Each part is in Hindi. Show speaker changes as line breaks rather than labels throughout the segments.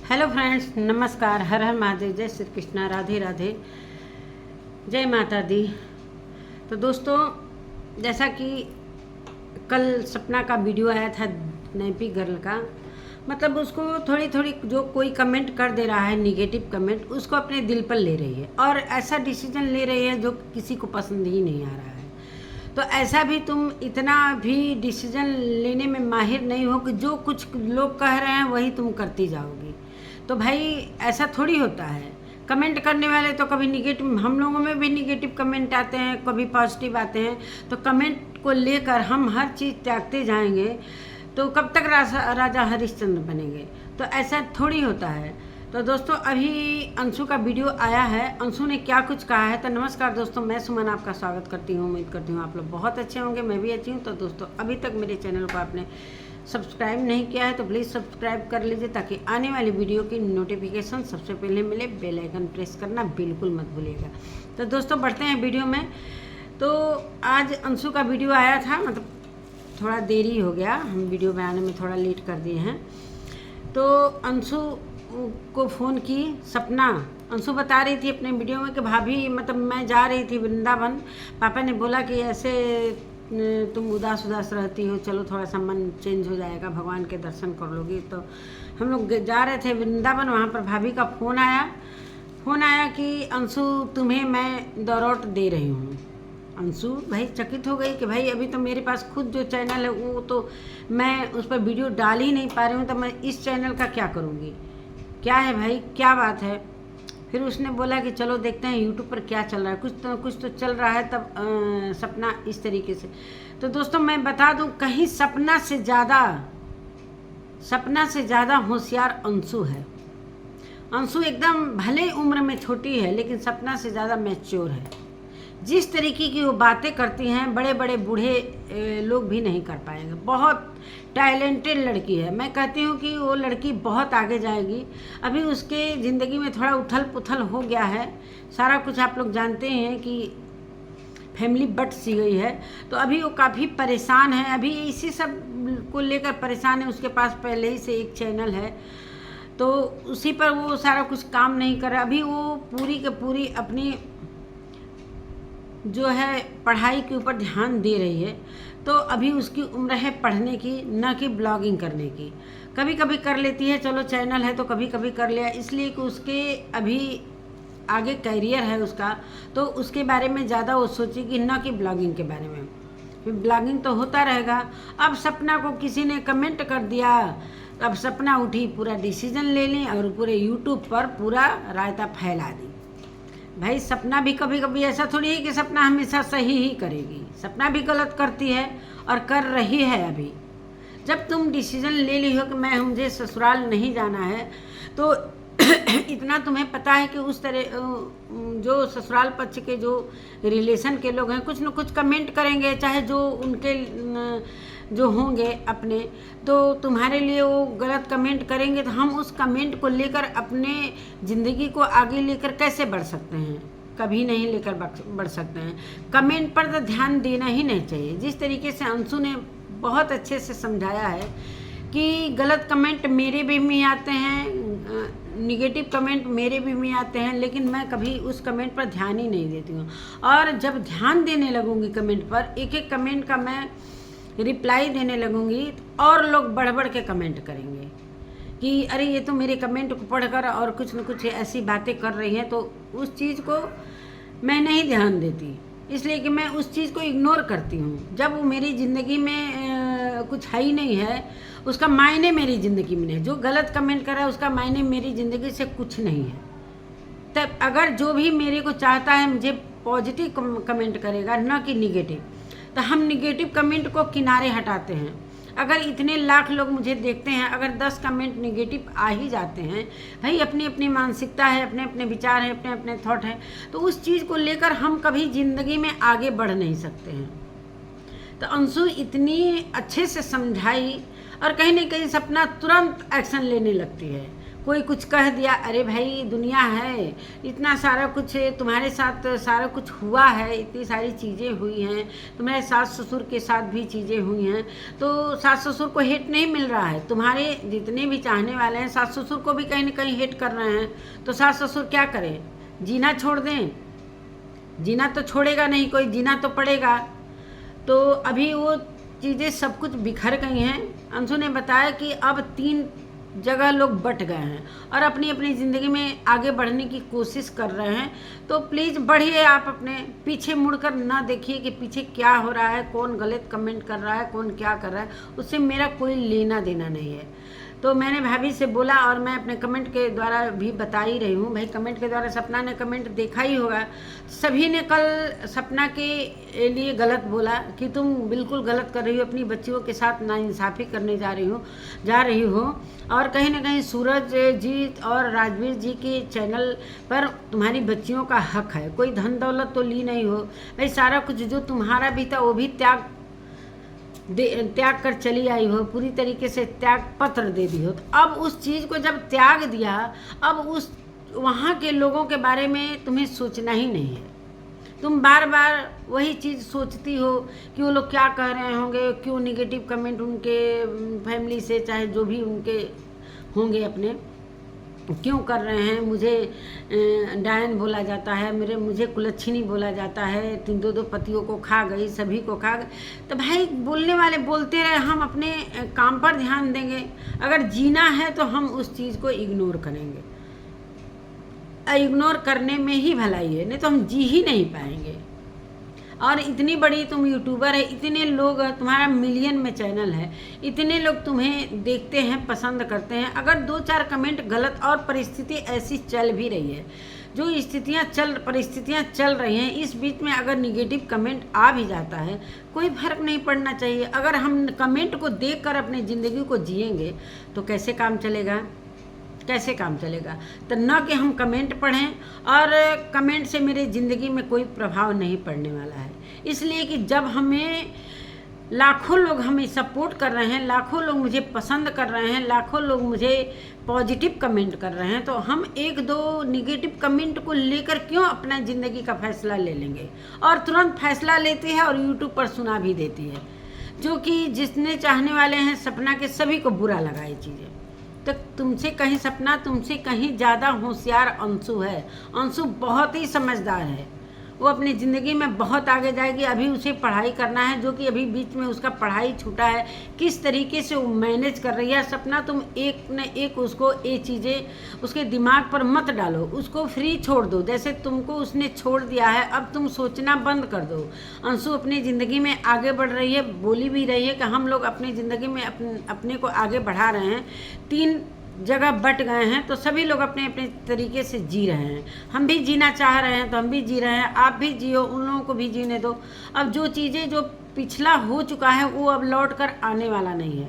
हेलो फ्रेंड्स, नमस्कार। हर हर महादेव, जय श्री कृष्णा, राधे राधे, जय माता दी। तो दोस्तों, जैसा कि कल सपना का वीडियो आया था नैपी गर्ल का, मतलब उसको थोड़ी थोड़ी जो कोई कमेंट कर दे रहा है निगेटिव कमेंट, उसको अपने दिल पर ले रही है और ऐसा डिसीजन ले रही है जो किसी को पसंद ही नहीं आ रहा है। तो ऐसा भी तुम इतना भी डिसीजन लेने में माहिर नहीं हो कि जो कुछ लोग कह रहे हैं वही तुम करती जाओगी। तो भाई ऐसा थोड़ी होता है। कमेंट करने वाले तो कभी निगेटिव, हम लोगों में भी निगेटिव कमेंट आते हैं, कभी पॉजिटिव आते हैं। तो कमेंट को लेकर हम हर चीज़ त्यागते जाएंगे तो कब तक राजा हरिश्चंद्र बनेंगे। तो ऐसा थोड़ी होता है। तो दोस्तों, अभी अंशु का वीडियो आया है, अंशु ने क्या कुछ कहा है। तो नमस्कार दोस्तों, मैं सुमन आपका स्वागत करती हूँ। उम्मीद करती हूँ आप लोग बहुत अच्छे होंगे, मैं भी अच्छी हूँ। तो दोस्तों, अभी तक मेरे चैनल को आपने सब्सक्राइब नहीं किया है तो प्लीज़ सब्सक्राइब कर लीजिए ताकि आने वाली वीडियो की नोटिफिकेशन सबसे पहले मिले। बेल आइकन प्रेस करना बिल्कुल मत भूलिएगा। तो दोस्तों, बढ़ते हैं वीडियो में। तो आज अंशु का वीडियो आया था, मतलब थोड़ा देरी हो गया, हम वीडियो में आने में थोड़ा लेट कर दिए हैं। तो अंशु को फ़ोन की सपना, अंशु बता रही थी अपने वीडियो में कि भाभी, मतलब मैं जा रही थी वृंदावन, पापा ने बोला कि ऐसे तुम उदास उदास रहती हो, चलो थोड़ा सा मन चेंज हो जाएगा, भगवान के दर्शन कर लोगी। तो हम लोग जा रहे थे वृंदावन, वहाँ पर भाभी का फ़ोन आया कि अंशु तुम्हें मैं दौलत दे रही हूँ। अंशु भाई चकित हो गई कि भाई अभी तो मेरे पास खुद जो चैनल है वो तो मैं उस पर वीडियो डाल ही नहीं पा रही हूँ, तो मैं इस चैनल का क्या करूँगी। क्या है भाई, क्या बात है। फिर उसने बोला कि चलो देखते हैं यूट्यूब पर क्या चल रहा है, कुछ तो चल रहा है। तब सपना इस तरीके से। तो दोस्तों, मैं बता दूं, कहीं सपना से ज़्यादा होशियार अंशु है। अंशु एकदम भले उम्र में छोटी है लेकिन सपना से ज़्यादा मैच्योर है। जिस तरीके की वो बातें करती हैं, बड़े बड़े बूढ़े लोग भी नहीं कर पाएंगे। बहुत टैलेंटेड लड़की है। मैं कहती हूँ कि वो लड़की बहुत आगे जाएगी। अभी उसके ज़िंदगी में थोड़ा उथल पुथल हो गया है, सारा कुछ आप लोग जानते हैं कि फैमिली बट सी गई है। तो अभी वो काफ़ी परेशान है, अभी इसी सब को लेकर परेशान है। उसके पास पहले ही से एक चैनल है तो उसी पर वो सारा कुछ काम नहीं कर रहा। अभी वो पूरी के पूरी अपनी जो है पढ़ाई के ऊपर ध्यान दे रही है। तो अभी उसकी उम्र है पढ़ने की, न कि ब्लॉगिंग करने की। कभी कभी कर लेती है, चलो चैनल है तो कभी कभी कर लिया, इसलिए कि उसके अभी आगे कैरियर है उसका, तो उसके बारे में ज़्यादा वो सोचेगी, न कि ब्लॉगिंग के बारे में। फिर ब्लॉगिंग तो होता रहेगा। अब सपना को किसी ने कमेंट कर दिया, अब सपना उठी, पूरा डिसीजन ले ली और पूरे यूट्यूब पर पूरा रायता फैला दी। भाई सपना भी कभी कभी ऐसा थोड़ी है कि सपना हमेशा सही ही करेगी। सपना भी गलत करती है और कर रही है। अभी जब तुम डिसीजन ले ली हो कि मुझे ससुराल नहीं जाना है, तो इतना तुम्हें पता है कि उस तरह जो ससुराल पक्ष के जो रिलेशन के लोग हैं कुछ न कुछ कमेंट करेंगे, चाहे जो उनके जो होंगे अपने, तो तुम्हारे लिए वो गलत कमेंट करेंगे। तो हम उस कमेंट को लेकर अपने ज़िंदगी को आगे लेकर कैसे बढ़ सकते हैं? कभी नहीं लेकर बढ़ सकते हैं। कमेंट पर तो ध्यान देना ही नहीं चाहिए। जिस तरीके से अंशु ने बहुत अच्छे से समझाया है कि गलत कमेंट मेरे भी में आते हैं, निगेटिव कमेंट मेरे भी में आते हैं, लेकिन मैं कभी उस कमेंट पर ध्यान ही नहीं देती हूँ। और जब ध्यान देने लगूँगी कमेंट पर, एक एक कमेंट का मैं रिप्लाई देने लगूंगी, और लोग बढ़ बढ़ के कमेंट करेंगे कि अरे ये तो मेरे कमेंट को पढ़कर और कुछ न कुछ ऐसी बातें कर रही हैं। तो उस चीज़ को मैं नहीं ध्यान देती, इसलिए कि मैं उस चीज़ को इग्नोर करती हूँ। जब वो मेरी ज़िंदगी में कुछ है ही नहीं है, उसका मायने मेरी ज़िंदगी में नहीं। जो गलत कमेंट कर रहा है उसका मायने मेरी ज़िंदगी से कुछ नहीं है। तब अगर जो भी मेरे को चाहता है मुझे पॉजिटिव कमेंट करेगा, न कि निगेटिव, तो हम निगेटिव कमेंट को किनारे हटाते हैं। अगर इतने लाख लोग मुझे देखते हैं, अगर 10 कमेंट निगेटिव आ ही जाते हैं, भाई अपनी अपनी मानसिकता है, अपने अपने विचार हैं, अपने अपने थॉट हैं, तो उस चीज़ को लेकर हम कभी ज़िंदगी में आगे बढ़ नहीं सकते हैं। तो अंशु इतनी अच्छे से समझाई और कहीं ना कहीं सपना तुरंत एक्शन लेने लगती है। कोई कुछ कह दिया, अरे भाई दुनिया है, इतना सारा कुछ तुम्हारे साथ सारा कुछ हुआ है, इतनी सारी चीज़ें हुई हैं, तुम्हारे सास ससुर के साथ भी चीज़ें हुई हैं, तो सास ससुर को हेट नहीं मिल रहा है। तुम्हारे जितने भी चाहने वाले हैं सास ससुर को भी कहीं ना कहीं हेट कर रहे हैं, तो सास ससुर क्या करें? जीना छोड़ दें? जीना तो छोड़ेगा नहीं कोई, जीना तो पड़ेगा। तो अभी वो चीज़ें सब कुछ बिखर गई हैं। अंशु ने बताया कि अब 3 जगह लोग बट गए हैं और अपनी अपनी ज़िंदगी में आगे बढ़ने की कोशिश कर रहे हैं। तो प्लीज़ बढ़िए, आप अपने पीछे मुड़कर ना देखिए कि पीछे क्या हो रहा है, कौन गलत कमेंट कर रहा है, कौन क्या कर रहा है, उससे मेरा कोई लेना देना नहीं है। तो मैंने भाभी से बोला और मैं अपने कमेंट के द्वारा भी बता ही रही हूँ। भाई कमेंट के द्वारा सपना ने कमेंट देखा ही होगा, सभी ने कल सपना के लिए गलत बोला कि तुम बिल्कुल गलत कर रही हो, अपनी बच्चियों के साथ नाइंसाफ़ी करने जा रही हो। और कहीं ना कहीं सूरज जी और राजवीर जी के चैनल पर तुम्हारी बच्चियों का हक है, कोई धन दौलत तो ली नहीं हो भाई, सारा कुछ जो तुम्हारा भी था वो भी त्याग कर चली आई हो, पूरी तरीके से त्याग पत्र दे दी हो। तो अब उस चीज़ को जब त्याग दिया, अब उस वहाँ के लोगों के बारे में तुम्हें सोचना ही नहीं है। तुम बार बार वही चीज़ सोचती हो कि वो लोग क्या कह रहे होंगे, क्यों निगेटिव कमेंट उनके फैमिली से चाहे जो भी उनके होंगे अपने क्यों कर रहे हैं। मुझे डायन बोला जाता है, मुझे कुलच्छिनी बोला जाता है, 3-2 पतियों को खा गई, सभी को खा गई। तो भाई बोलने वाले बोलते रहे, हम अपने काम पर ध्यान देंगे। अगर जीना है तो हम उस चीज़ को इग्नोर करेंगे, इग्नोर करने में ही भलाई है, नहीं तो हम जी ही नहीं पाएंगे। और इतनी बड़ी तुम यूट्यूबर है, इतने लोग, तुम्हारा मिलियन में चैनल है, इतने लोग तुम्हें देखते हैं, पसंद करते हैं। अगर 2-4 कमेंट गलत और परिस्थिति ऐसी चल भी रही है, जो परिस्थितियाँ चल रही हैं, इस बीच में अगर निगेटिव कमेंट आ भी जाता है, कोई फर्क नहीं पड़ना चाहिए। अगर हम कमेंट को देखकर अपनी ज़िंदगी को जिएंगे तो कैसे काम चलेगा? कैसे काम चलेगा? तो न कि हम कमेंट पढ़ें, और कमेंट से मेरी ज़िंदगी में कोई प्रभाव नहीं पड़ने वाला है। इसलिए कि जब लाखों लोग हमें सपोर्ट कर रहे हैं, लाखों लोग मुझे पसंद कर रहे हैं, लाखों लोग मुझे पॉजिटिव कमेंट कर रहे हैं, तो हम 1-2 निगेटिव कमेंट को लेकर क्यों अपना ज़िंदगी का फैसला ले लेंगे? और तुरंत फैसला लेती है और यूट्यूब पर सुना भी देती है, जो कि जितने चाहने वाले हैं सपना के सभी को बुरा लगा ये चीज़ें। तो सपना तुमसे कहीं ज़्यादा होशियार अंशु है। अंशु बहुत ही समझदार है, वो अपनी ज़िंदगी में बहुत आगे जाएगी। अभी उसे पढ़ाई करना है, जो कि अभी बीच में उसका पढ़ाई छूटा है, किस तरीके से वो मैनेज कर रही है। सपना तुम एक न एक उसको ये चीज़ें उसके दिमाग पर मत डालो, उसको फ्री छोड़ दो, जैसे तुमको उसने छोड़ दिया है। अब तुम सोचना बंद कर दो। अंशु अपनी ज़िंदगी में आगे बढ़ रही है, बोली भी रही है कि हम लोग अपनी ज़िंदगी में अपने को आगे बढ़ा रहे हैं। 3 जगह बट गए हैं, तो सभी लोग अपने अपने तरीके से जी रहे हैं। हम भी जीना चाह रहे हैं तो हम भी जी रहे हैं, आप भी जियो, उन लोगों को भी जीने दो। अब जो चीज़ें जो पिछला हो चुका है वो अब लौट कर आने वाला नहीं है।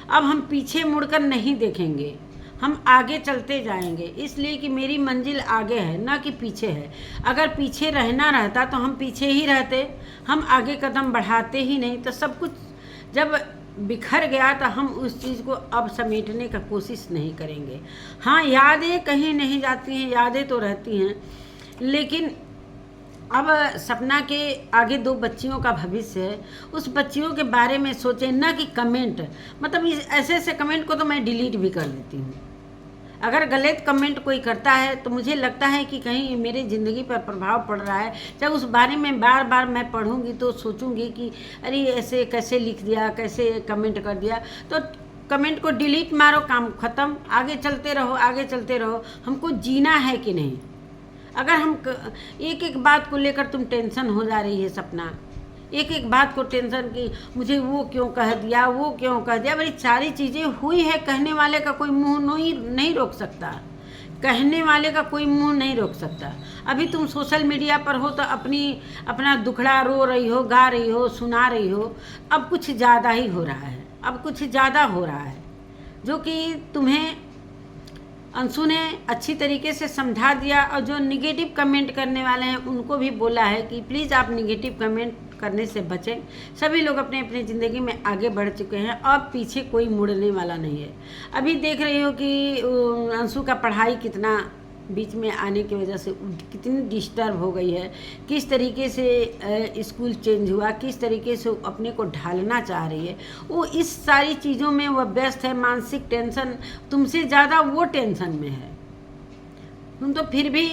अब हम पीछे मुड़कर नहीं देखेंगे, हम आगे चलते जाएंगे, इसलिए कि मेरी मंजिल आगे है ना कि पीछे है। अगर पीछे रहना रहता तो हम पीछे ही रहते, हम आगे कदम बढ़ाते ही नहीं। तो सब कुछ जब बिखर गया तो हम उस चीज़ को अब समेटने का कोशिश नहीं करेंगे। हाँ, यादें कहीं नहीं जाती हैं, यादें तो रहती हैं, लेकिन अब सपना के आगे 2 बच्चियों का भविष्य है, उस बच्चियों के बारे में सोचें, ना कि कमेंट। मतलब ऐसे ऐसे कमेंट को तो मैं डिलीट भी कर देती हूँ। अगर गलत कमेंट कोई करता है तो मुझे लगता है कि कहीं मेरी ज़िंदगी पर प्रभाव पड़ रहा है, जब उस बारे में बार बार मैं पढ़ूंगी तो सोचूंगी कि अरे ऐसे कैसे लिख दिया, कैसे कमेंट कर दिया। तो कमेंट को डिलीट मारो, काम ख़त्म, आगे चलते रहो, आगे चलते रहो। हमको जीना है कि नहीं? अगर हम एक एक बात को लेकर तुम टेंशन हो जा रही है सपना, एक एक बात को टेंशन की, मुझे वो क्यों कह दिया, वो क्यों कह दिया। भाई सारी चीज़ें हुई है, कहने वाले का कोई मुंह नहीं रोक सकता, कहने वाले का कोई मुंह नहीं रोक सकता। अभी तुम सोशल मीडिया पर हो तो अपना दुखड़ा रो रही हो, गा रही हो, सुना रही हो। अब कुछ ज़्यादा ही हो रहा है, अब कुछ ज़्यादा हो रहा है, जो कि तुम्हें अंशु ने अच्छी तरीके से समझा दिया। और जो निगेटिव कमेंट करने वाले हैं उनको भी बोला है कि प्लीज़ आप निगेटिव कमेंट करने से बचें। सभी लोग अपने अपनी ज़िंदगी में आगे बढ़ चुके हैं, अब पीछे कोई मुड़ने वाला नहीं है। अभी देख रही हो कि अंशु का पढ़ाई कितना बीच में आने की वजह से कितनी डिस्टर्ब हो गई है, किस तरीके से स्कूल चेंज हुआ, किस तरीके से अपने को ढालना चाह रही है। वो इस सारी चीज़ों में वह व्यस्त है, मानसिक टेंशन तुमसे ज़्यादा वो टेंशन में है। तुम तो फिर भी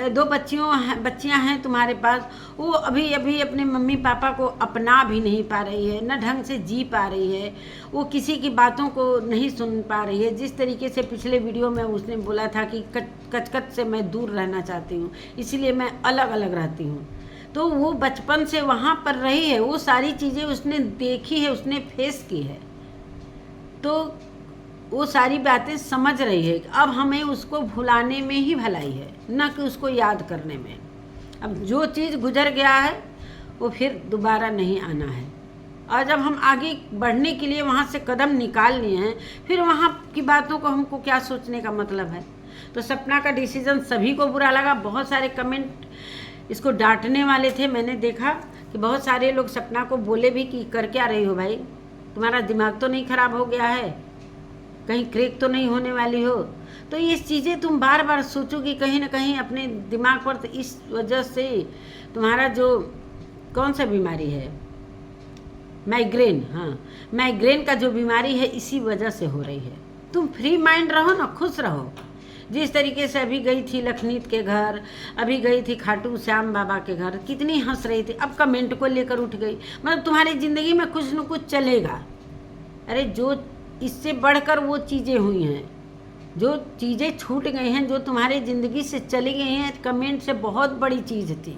2 बच्चियां हैं तुम्हारे पास, वो अभी अभी अपने मम्मी पापा को अपना भी नहीं पा रही है, न ढंग से जी पा रही है, वो किसी की बातों को नहीं सुन पा रही है। जिस तरीके से पिछले वीडियो में उसने बोला था कि कचकच से मैं दूर रहना चाहती हूँ, इसीलिए मैं अलग अलग रहती हूँ, तो वो बचपन से वहाँ पर रही है, वो सारी चीज़ें उसने देखी है, उसने फेस की है, तो वो सारी बातें समझ रही है। अब हमें उसको भुलाने में ही भलाई है, न कि उसको याद करने में। अब जो चीज़ गुजर गया है वो फिर दोबारा नहीं आना है, और जब हम आगे बढ़ने के लिए वहाँ से कदम निकाल लिए हैं, फिर वहाँ की बातों को हमको क्या सोचने का मतलब है। तो सपना का डिसीज़न सभी को बुरा लगा। बहुत सारे कमेंट इसको डांटने वाले थे। मैंने देखा कि बहुत सारे लोग सपना को बोले भी कि कर क्या रही हो भाई, तुम्हारा दिमाग तो नहीं ख़राब हो गया है, कहीं क्रैक तो नहीं होने वाली हो। तो ये चीज़ें तुम बार बार सोचोगी कहीं ना कहीं अपने दिमाग पर। तो इस वजह से तुम्हारा जो कौन सा बीमारी है, माइग्रेन, हाँ माइग्रेन का जो बीमारी है इसी वजह से हो रही है। तुम फ्री माइंड रहो ना, खुश रहो। जिस तरीके से अभी गई थी लखनीत के घर, अभी गई थी खाटू श्याम बाबा के घर, कितनी हंस रही थी, अब कमेंट को लेकर उठ गई। मतलब तुम्हारी ज़िंदगी में कुछ न कुछ चलेगा। अरे जो इससे बढ़कर वो चीज़ें हुई हैं, जो चीज़ें छूट गई हैं, जो तुम्हारी ज़िंदगी से चली गई हैं, कमेंट से बहुत बड़ी चीज़ थी।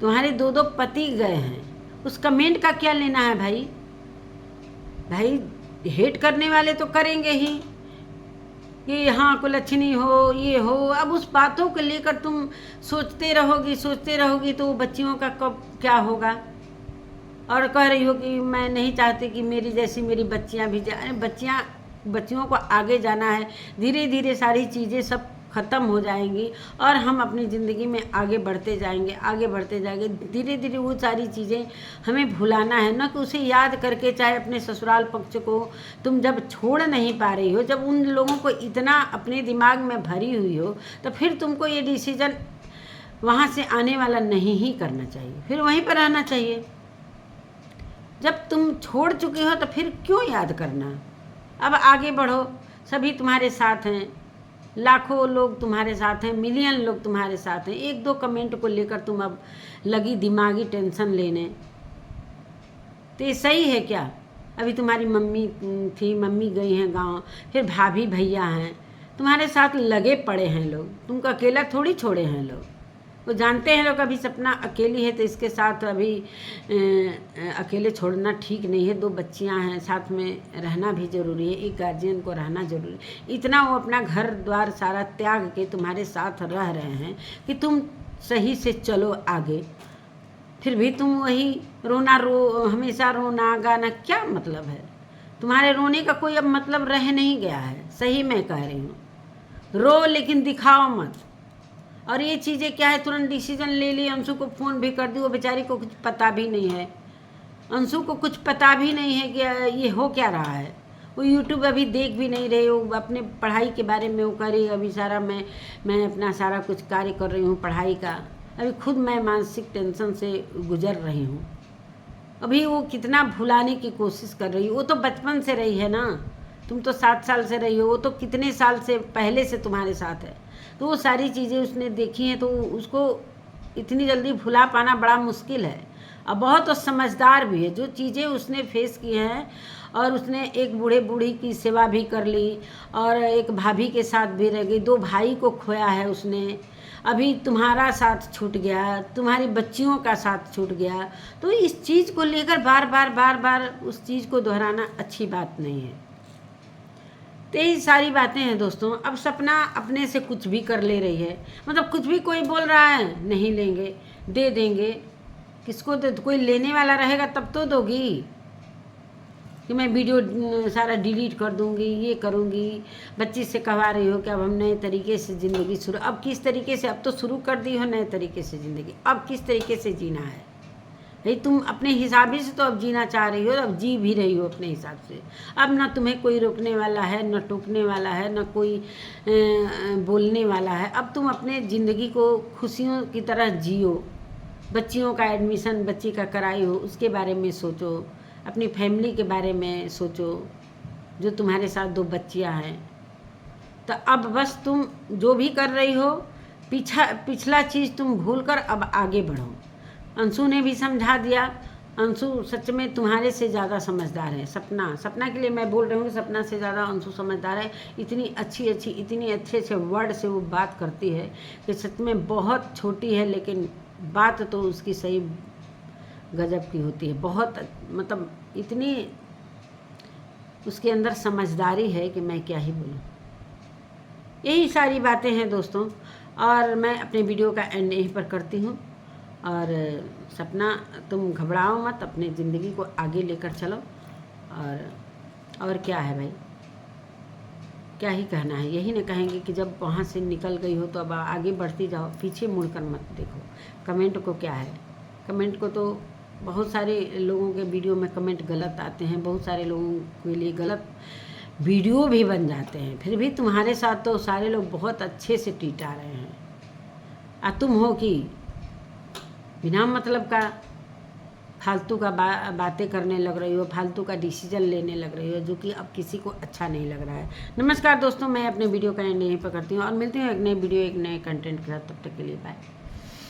तुम्हारे 2 पति गए हैं, उस कमेंट का क्या लेना है भाई। भाई हेट करने वाले तो करेंगे ही कि हाँ कुलच्छनी हो, ये हो। अब उस बातों को लेकर तुम सोचते रहोगी तो बच्चियों का कब क्या होगा। और कह रही हो कि मैं नहीं चाहती कि मेरी जैसी मेरी बच्चियां भी जाए। बच्चियों को आगे जाना है, धीरे धीरे सारी चीज़ें सब ख़त्म हो जाएंगी और हम अपनी ज़िंदगी में आगे बढ़ते जाएंगे। धीरे धीरे वो सारी चीज़ें हमें भुलाना है, न कि उसे याद करके। चाहे अपने ससुराल पक्ष को तुम जब छोड़ नहीं पा रही हो, जब उन लोगों को इतना अपने दिमाग में भरी हुई हो, तो फिर तुमको ये डिसीज़न वहाँ से आने वाला नहीं ही करना चाहिए, फिर वहीं पर रहना चाहिए। जब तुम छोड़ चुके हो तो फिर क्यों याद करना। अब आगे बढ़ो, सभी तुम्हारे साथ हैं, लाखों लोग तुम्हारे साथ हैं, मिलियन लोग तुम्हारे साथ हैं। 1-2 कमेंट को लेकर तुम अब लगी दिमागी टेंशन लेने, तो ये सही है क्या। अभी तुम्हारी मम्मी थी, मम्मी गई हैं गांव, फिर भाभी भैया हैं, तुम्हारे साथ लगे पड़े हैं लोग, तुमको अकेला थोड़ी छोड़े हैं लोग। वो जानते हैं लोग अभी सपना अकेली है, तो इसके साथ अभी अकेले छोड़ना ठीक नहीं है। 2 बच्चियां हैं, साथ में रहना भी ज़रूरी है, एक गार्जियन को रहना ज़रूरी है। इतना वो अपना घर द्वार सारा त्याग के तुम्हारे साथ रह रहे हैं कि तुम सही से चलो आगे, फिर भी तुम वही हमेशा रोना गाना, क्या मतलब है। तुम्हारे रोने का कोई अब मतलब रह नहीं गया है, सही मैं कह रही हूँ। रो लेकिन दिखाओ मत। और ये चीज़ें क्या है, तुरंत डिसीजन ले ली, अंशु को फ़ोन भी कर दी, वो बेचारी को कुछ पता भी नहीं है, अंशु को कुछ पता भी नहीं है कि ये हो क्या रहा है। वो यूट्यूब अभी देख भी नहीं रहे, वो अपने पढ़ाई के बारे में वो कर रही। अभी सारा मैं अपना सारा कुछ कार्य कर रही हूँ पढ़ाई का। अभी खुद मैं मानसिक टेंशन से गुजर रही हूँ। अभी वो कितना भुलाने की कोशिश कर रही है। वो तो बचपन से रही है ना, तुम तो 7 साल से रही हो, वो तो कितने साल से पहले से तुम्हारे साथ है। तो वो सारी चीज़ें उसने देखी हैं, तो उसको इतनी जल्दी भुला पाना बड़ा मुश्किल है। और बहुत तो समझदार भी है, जो चीज़ें उसने फेस की हैं। और उसने एक बूढ़े बूढ़ी की सेवा भी कर ली, और एक भाभी के साथ भी रह गई, 2 भाई को खोया है उसने। अभी तुम्हारा साथ छूट गया, तुम्हारी बच्चियों का साथ छूट गया। तो इस चीज़ को लेकर बार बार उस चीज़ को दोहराना अच्छी बात नहीं है। तो यही सारी बातें हैं दोस्तों। अब सपना अपने से कुछ भी कर ले रही है, मतलब कुछ भी कोई बोल रहा है नहीं लेंगे, दे देंगे। किसको दे, कोई लेने वाला रहेगा तब तो दोगी कि मैं वीडियो सारा डिलीट कर दूंगी, ये करूंगी। बच्ची से कहवा रही हो कि अब हम नए तरीके से ज़िंदगी शुरू, अब किस तरीके से, अब तो शुरू कर दी हो नए तरीके से ज़िंदगी, अब किस तरीके से जीना है। भाई तुम अपने हिसाब से तो अब जीना चाह रही हो, अब जी भी रही हो अपने हिसाब से। अब ना तुम्हें कोई रोकने वाला है, न टोकने वाला है, न कोई बोलने वाला है। अब तुम अपने ज़िंदगी को खुशियों की तरह जियो। बच्चियों का एडमिशन बच्ची का कराई हो, उसके बारे में सोचो, अपनी फैमिली के बारे में सोचो, जो तुम्हारे साथ 2 बच्चियां हैं। तो अब बस तुम जो भी कर रही हो, पिछला चीज़ तुम भूलकर अब आगे बढ़ो। अंशु ने भी समझा दिया। अंशु सच में तुम्हारे से ज़्यादा समझदार है। सपना के लिए मैं बोल रही हूँ कि सपना से ज़्यादा अंशु समझदार है। इतनी इतनी अच्छे वर्ड से वो बात करती है कि सच में बहुत छोटी है, लेकिन बात तो उसकी सही गजब की होती है। बहुत मतलब इतनी उसके अंदर समझदारी है कि मैं क्या ही बोलूँ। यही सारी बातें हैं दोस्तों, और मैं अपने वीडियो का एंड यहीं पर करती हूँ। और सपना तुम घबराओ मत, अपनी ज़िंदगी को आगे लेकर चलो। और क्या है भाई, क्या ही कहना है। यही ना कहेंगे कि जब वहाँ से निकल गई हो तो अब आगे बढ़ती जाओ, पीछे मुड़कर मत देखो। कमेंट को क्या है, कमेंट को तो बहुत सारे लोगों के वीडियो में कमेंट गलत आते हैं, बहुत सारे लोगों के लिए गलत वीडियो भी बन जाते हैं। फिर भी तुम्हारे साथ तो सारे लोग बहुत अच्छे से टिटा रहे हैं। तुम हो कि बिना मतलब का फालतू का बातें करने लग रही हो, फालतू का डिसीजन लेने लग रही हो, जो कि अब किसी को अच्छा नहीं लग रहा है। नमस्कार दोस्तों, मैं अपने वीडियो का एंड यहीं पर करती हूँ और मिलती हूँ एक नए वीडियो एक नए कंटेंट के साथ। तब तक के लिए बाय।